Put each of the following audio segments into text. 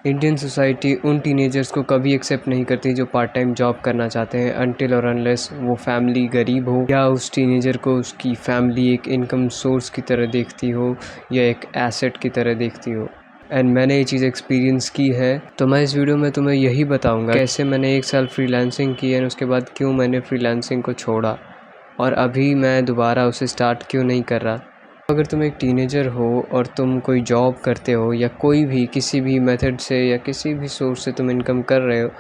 Indian society उन teenagers को कभी एक्सेप्ट नहीं करती जो पार्ट टाइम जॉब करना चाहते हैं, अनटिल और अनलेस वो फैमिली गरीब हो या उस टीनेजर को उसकी फैमिली एक इनकम सोर्स की तरह देखती हो या एक एसेट की तरह देखती हो। एंड मैंने ये चीज़ एक्सपीरियंस की है, तो मैं इस वीडियो में तुम्हें यही बताऊंगा कैसे मैंने 1 साल फ्रीलांसिंग की है और उसके बाद क्यों मैंने फ्रीलांसिंग को छोड़ा और अभी मैं दोबारा उसे स्टार्ट क्यों नहीं कर रहा। अगर तुम एक टीनेजर हो और तुम कोई जॉब करते हो या कोई भी किसी भी मेथड से या किसी भी सोर्स से तुम इनकम कर रहे हो,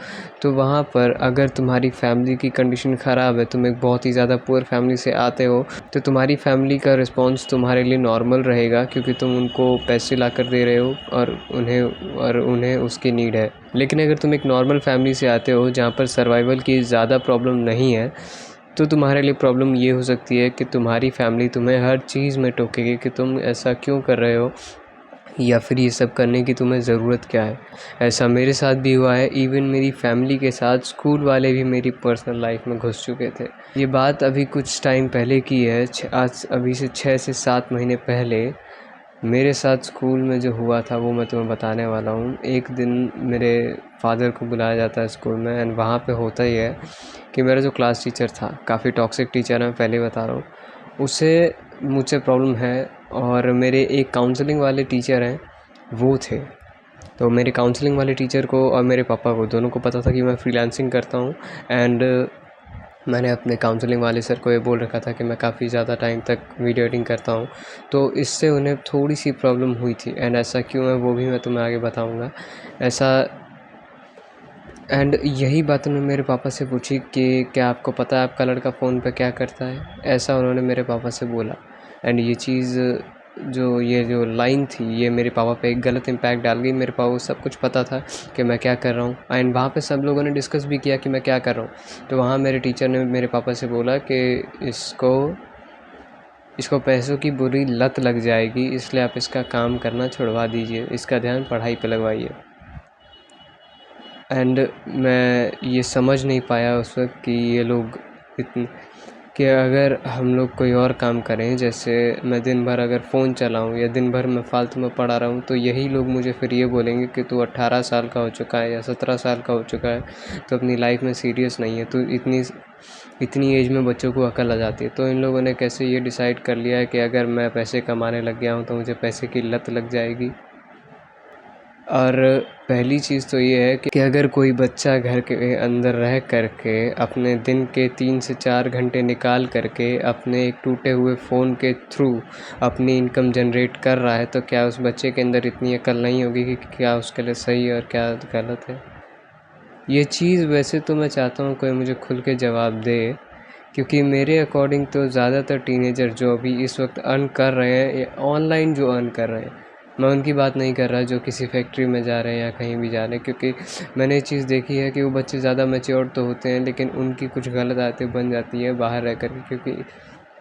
तो वहाँ पर अगर तुम्हारी फैमिली की कंडीशन ख़राब है, तुम एक बहुत ही ज़्यादा पुअर फैमिली से आते हो, तो तुम्हारी फैमिली का रिस्पॉन्स तुम्हारे लिए नॉर्मल रहेगा क्योंकि तुम उनको पैसे ला कर दे रहे हो और उन्हें उसकी नीड है। लेकिन अगर तुम एक नॉर्मल फैमिली से आते हो जहाँ पर सर्वाइवल की ज़्यादा प्रॉब्लम नहीं है, तो तुम्हारे लिए प्रॉब्लम ये हो सकती है कि तुम्हारी फैमिली तुम्हें हर चीज़ में टोकेगी कि तुम ऐसा क्यों कर रहे हो या फिर ये सब करने की तुम्हें ज़रूरत क्या है। ऐसा मेरे साथ भी हुआ है। इवन मेरी फैमिली के साथ स्कूल वाले भी मेरी पर्सनल लाइफ में घुस चुके थे। ये बात अभी कुछ टाइम पहले की है, आज अभी से 6 से 7 महीने पहले मेरे साथ स्कूल में जो हुआ था वो मैं तुम्हें बताने वाला हूँ। एक दिन मेरे फादर को बुलाया जाता है स्कूल में एंड वहाँ पे होता ही है कि मेरा जो क्लास टीचर था, काफ़ी टॉक्सिक टीचर है, मैं पहले बता रहा हूँ, उसे मुझसे प्रॉब्लम है और मेरे एक काउंसलिंग वाले टीचर हैं वो थे। तो मेरे काउंसलिंग वाले टीचर को और मेरे पापा को दोनों को पता था कि मैं फ्रीलांसिंग करता हूँ एंड मैंने अपने काउंसलिंग वाले सर को ये बोल रखा था कि मैं काफ़ी ज़्यादा टाइम तक वीडियो एडिटिंग करता हूँ। तो इससे उन्हें थोड़ी सी प्रॉब्लम हुई थी एंड ऐसा क्यों है वो भी मैं तुम्हें आगे बताऊँगा। ऐसा एंड यही बात उन्होंने मेरे पापा से पूछी कि क्या आपको पता है आपका लड़का फ़ोन पे क्या करता है, ऐसा उन्होंने मेरे पापा से बोला। एंड ये चीज़ जो लाइन थी ये मेरे पापा पे एक गलत इम्पैक्ट डाल गई। मेरे पापा को सब कुछ पता था कि मैं क्या कर रहा हूँ एंड वहाँ पे सब लोगों ने डिस्कस भी किया कि मैं क्या कर रहा हूँ। तो वहाँ मेरे टीचर ने मेरे पापा से बोला कि इसको पैसों की बुरी लत लग जाएगी, इसलिए आप इसका काम करना छुड़वा दीजिए, इसका ध्यान पढ़ाई पे लगवाइए। एंड मैं ये समझ नहीं पाया उस वक्त कि ये लोग इतने कि अगर हम लोग कोई और काम करें, जैसे मैं दिन भर अगर फ़ोन चलाऊं या दिन भर मैं फालतू में पड़ा रहूं, तो यही लोग मुझे फिर ये बोलेंगे कि तू 18 साल का हो चुका है या 17 साल का हो चुका है, तो अपनी लाइफ में सीरियस नहीं है, तो इतनी एज में बच्चों को अकल आ जाती है। तो इन लोगों ने कैसे ये डिसाइड कर लिया है कि अगर मैं पैसे कमाने लग गया हूँ तो मुझे पैसे की लत लग जाएगी। और पहली चीज़ तो ये है कि अगर कोई बच्चा घर के अंदर रह करके अपने दिन के 3 से 4 घंटे निकाल करके अपने एक टूटे हुए फ़ोन के थ्रू अपनी इनकम जनरेट कर रहा है, तो क्या उस बच्चे के अंदर इतनी अकल नहीं होगी कि क्या उसके लिए सही है और क्या गलत है। ये चीज़ वैसे तो मैं चाहता हूँ कोई मुझे खुल के जवाब दे, क्योंकि मेरे अकॉर्डिंग तो ज़्यादातर टीनेजर जो अभी इस वक्त अर्न कर रहे हैं, ऑनलाइन जो अर्न कर रहे हैं, मैं उनकी बात नहीं कर रहा जो किसी फैक्ट्री में जा रहे हैं या कहीं भी जा रहे हैं, क्योंकि मैंने ये चीज़ देखी है कि वो बच्चे ज़्यादा मैच्योर तो होते हैं लेकिन उनकी कुछ गलत आदतें बन जाती है बाहर रह कर के, क्योंकि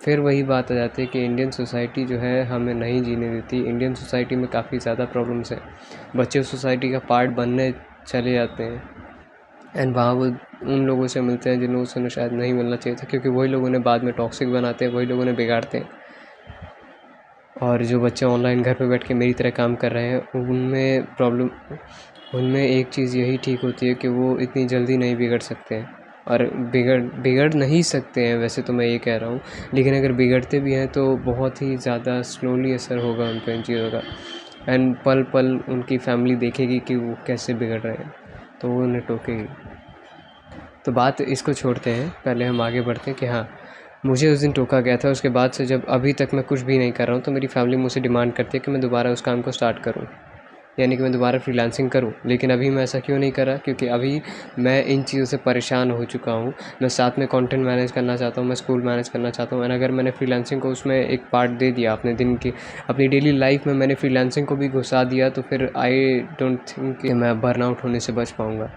फिर वही बात आ जाती है कि इंडियन सोसाइटी जो है हमें नहीं जीने देती। इंडियन सोसाइटी में काफ़ी ज़्यादा प्रॉब्लम्स है, बच्चे उस सोसाइटी का पार्ट बनने चले जाते हैं एंड वहाँ वो उन लोगों से मिलते हैं जिन लोगों से उन्हें शायद नहीं मिलना चाहिए था, क्योंकि वही लोग उन्हें बाद में टॉक्सिक बनाते हैं, वही लोग उन्हें बिगाड़ते हैं। और जो बच्चे ऑनलाइन घर पे बैठ के मेरी तरह काम कर रहे हैं उनमें एक चीज़ यही ठीक होती है कि वो इतनी जल्दी नहीं बिगड़ सकते हैं, और बिगड़ नहीं सकते हैं वैसे तो मैं ये कह रहा हूँ, लेकिन अगर बिगड़ते भी हैं तो बहुत ही ज़्यादा स्लोली असर होगा उन पर इन चीज़ों का एंड पल पल उनकी फैमिली देखेगी कि वो कैसे बिगड़ रहे हैं, तो वो उन्हें टोकेगी। तो बात इसको छोड़ते हैं, पहले हम आगे बढ़ते हैं कि हाँ, मुझे उस दिन टोका गया था। उसके बाद से जब अभी तक मैं कुछ भी नहीं कर रहा हूँ तो मेरी फैमिली मुझसे डिमांड करती है कि मैं दोबारा उस काम को स्टार्ट करूँ, यानी कि मैं दोबारा फ्रीलांसिंग करूँ। लेकिन अभी मैं ऐसा क्यों नहीं कर रहा, क्योंकि अभी मैं इन चीज़ों से परेशान हो चुका हूँ। मैं साथ में कंटेंट मैनेज करना चाहता हूँ, मैं स्कूल मैनेज करना चाहता हूँ एंड अगर मैंने फ्रीलांसिंग को उसमें एक पार्ट दे दिया अपने दिन की, अपनी डेली लाइफ में मैंने फ्रीलांसिंग को भी घुसा दिया, तो फिर आई डोंट थिंक कि मैं बर्नआउट होने से बच पाऊँगा।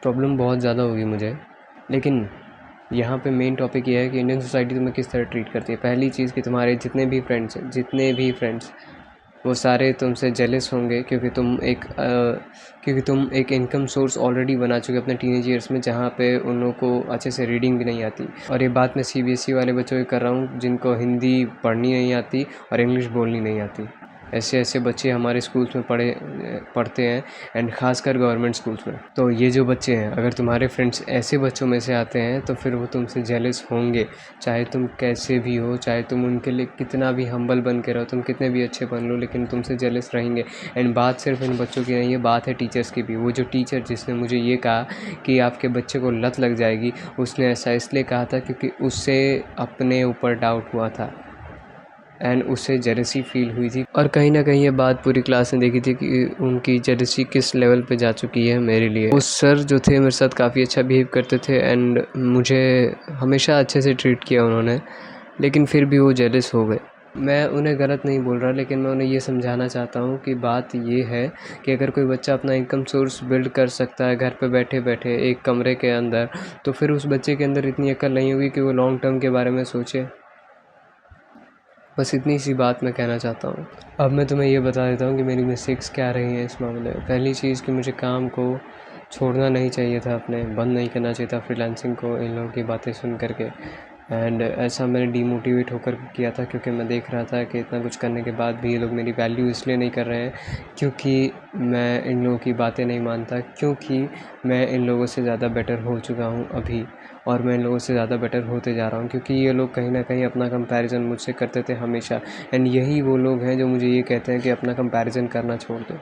प्रॉब्लम बहुत ज़्यादा होगी मुझे। लेकिन यहाँ पे मेन टॉपिक ये है कि इंडियन सोसाइटी तुम्हें किस तरह ट्रीट करती है। पहली चीज़ कि तुम्हारे जितने भी फ्रेंड्स वो सारे तुमसे जेलस होंगे, क्योंकि तुम एक इनकम सोर्स ऑलरेडी बना चुके अपने टीनेज ईयर्स में, जहाँ पे उन लोगों को अच्छे से रीडिंग भी नहीं आती। और ये बात मैं सीबीएसई वाले बच्चों की कर रहा हूँ जिनको हिंदी पढ़नी नहीं आती और इंग्लिश बोलनी नहीं आती। ऐसे ऐसे बच्चे हमारे स्कूल्स में पढ़ते हैं, एंड ख़ासकर गवर्नमेंट स्कूल्स में। तो ये जो बच्चे हैं, अगर तुम्हारे फ्रेंड्स ऐसे बच्चों में से आते हैं तो फिर वो तुमसे जेलस होंगे, चाहे तुम कैसे भी हो, चाहे तुम उनके लिए कितना भी हम्बल बन के रहो, तुम कितने भी अच्छे बन लो, लेकिन तुमसे जेलस रहेंगे। एंड बात सिर्फ इन बच्चों की नहीं है, बात है टीचर्स की भी। वो जो टीचर जिसने मुझे ये कहा कि आपके बच्चे को लत लग जाएगी, उसने ऐसा इसलिए कहा था क्योंकि उससे अपने ऊपर डाउट हुआ था एंड उसे जेलसी फील हुई थी। और कहीं ना कहीं ये बात पूरी क्लास ने देखी थी कि उनकी जेलसी किस लेवल पे जा चुकी है मेरे लिए। उस सर जो थे मेरे साथ काफ़ी अच्छा बिहेव करते थे एंड मुझे हमेशा अच्छे से ट्रीट किया उन्होंने, लेकिन फिर भी वो जेलस हो गए। मैं उन्हें गलत नहीं बोल रहा, लेकिन मैं उन्हें ये समझाना चाहता हूँ कि बात ये है कि अगर कोई बच्चा अपना इनकम सोर्स बिल्ड कर सकता है घर पे बैठे बैठे एक कमरे के अंदर, तो फिर उस बच्चे के अंदर इतनी अक्ल नहीं होगी कि वो लॉन्ग टर्म के बारे में सोचे। बस इतनी सी बात मैं कहना चाहता हूँ। अब मैं तुम्हें ये बता देता हूँ कि मेरी मिस्टेक्स क्या रही हैं इस मामले में। पहली चीज़ कि मुझे काम को छोड़ना नहीं चाहिए था, अपने बंद नहीं करना चाहिए था फ्रीलांसिंग को इन लोगों की बातें सुन करके। एंड ऐसा मैंने डीमोटिवेट होकर किया था क्योंकि मैं देख रहा था कि इतना कुछ करने के बाद भी ये लोग मेरी वैल्यू इसलिए नहीं कर रहे हैं क्योंकि मैं इन लोगों की बातें नहीं मानता, क्योंकि मैं इन लोगों से ज़्यादा बेटर हो चुका हूँ अभी, और मैं इन लोगों से ज़्यादा बेटर होते जा रहा हूँ। क्योंकि ये लोग कहीं ना कहीं अपना कंपैरिजन मुझसे करते थे हमेशा, एंड यही वो लोग हैं जो मुझे ये कहते हैं कि अपना कंपैरिजन करना छोड़ दो।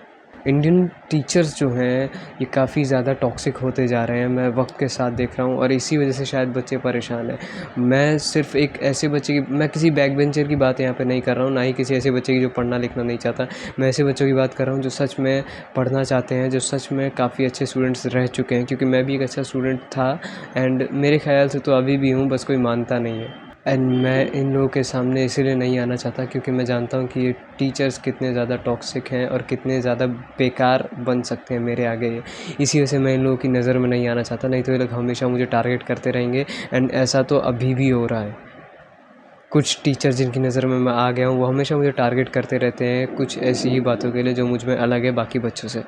इंडियन टीचर्स जो हैं ये काफ़ी ज़्यादा टॉक्सिक होते जा रहे हैं, मैं वक्त के साथ देख रहा हूँ, और इसी वजह से शायद बच्चे परेशान हैं। मैं सिर्फ एक ऐसे बच्चे की, मैं किसी बैक बेंचर की बात यहाँ पे नहीं कर रहा हूँ, ना ही किसी ऐसे बच्चे की जो पढ़ना लिखना नहीं चाहता। मैं ऐसे बच्चों की बात कर रहा हूँ जो सच में पढ़ना चाहते हैं, जो सच में काफ़ी अच्छे स्टूडेंट्स रह चुके हैं, क्योंकि मैं भी एक अच्छा स्टूडेंट था एंड मेरे ख्याल से तो अभी भी हूँ, बस कोई मानता नहीं है। एंड मैं इन लोगों के सामने इसीलिए नहीं आना चाहता क्योंकि मैं जानता हूँ कि ये टीचर्स कितने ज़्यादा टॉक्सिक हैं और कितने ज़्यादा बेकार बन सकते हैं मेरे आगे ये। इसी वजह से मैं इन लोगों की नज़र में नहीं आना चाहता, नहीं तो ये लोग हमेशा मुझे टारगेट करते रहेंगे। एंड ऐसा तो अभी भी हो रहा है। कुछ टीचर जिनकी नज़र में मैं आ गया हूँ वो हमेशा मुझे टारगेट करते रहते हैं कुछ ऐसी ही बातों के लिए जो मुझ में अलग है बाकी बच्चों से।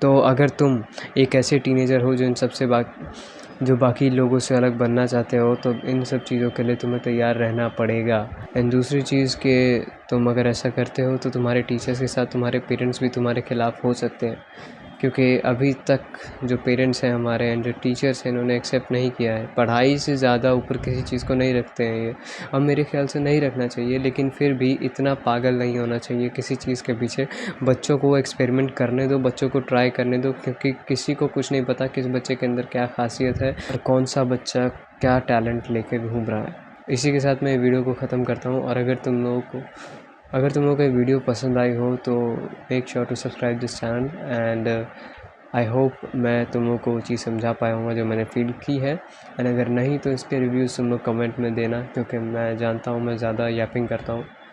तो अगर तुम एक ऐसे टीनेजर हो जो इन सबसे जो बाकी लोगों से अलग बनना चाहते हो, तो इन सब चीज़ों के लिए तुम्हें तैयार रहना पड़ेगा। एंड दूसरी चीज़ कि तुम अगर ऐसा करते हो तो तुम्हारे टीचर्स के साथ तुम्हारे पेरेंट्स भी तुम्हारे ख़िलाफ़ हो सकते हैं, क्योंकि अभी तक जो पेरेंट्स हैं हमारे एंड जो टीचर्स हैं इन्होंने एक्सेप्ट नहीं किया है। पढ़ाई से ज़्यादा ऊपर किसी चीज़ को नहीं रखते हैं ये, अब मेरे ख्याल से नहीं रखना चाहिए, लेकिन फिर भी इतना पागल नहीं होना चाहिए किसी चीज़ के पीछे। बच्चों को एक्सपेरिमेंट करने दो, बच्चों को ट्राई करने दो, क्योंकि किसी को कुछ नहीं पता किस बच्चे के अंदर क्या खासियत है और कौन सा बच्चा क्या टैलेंट लेके घूम रहा है। इसी के साथ मैं वीडियो को ख़त्म करता हूँ, और अगर तुम लोगों को ये वीडियो पसंद आई हो तो make sure to subscribe this channel, and I hope मैं तुम लोगों को वो चीज़ समझा पाया हूँ जो मैंने फील की है। एंड अगर नहीं तो इसके रिव्यूज़ तुम लोग कमेंट में देना, क्योंकि मैं जानता हूँ मैं ज़्यादा यापिंग करता हूँ।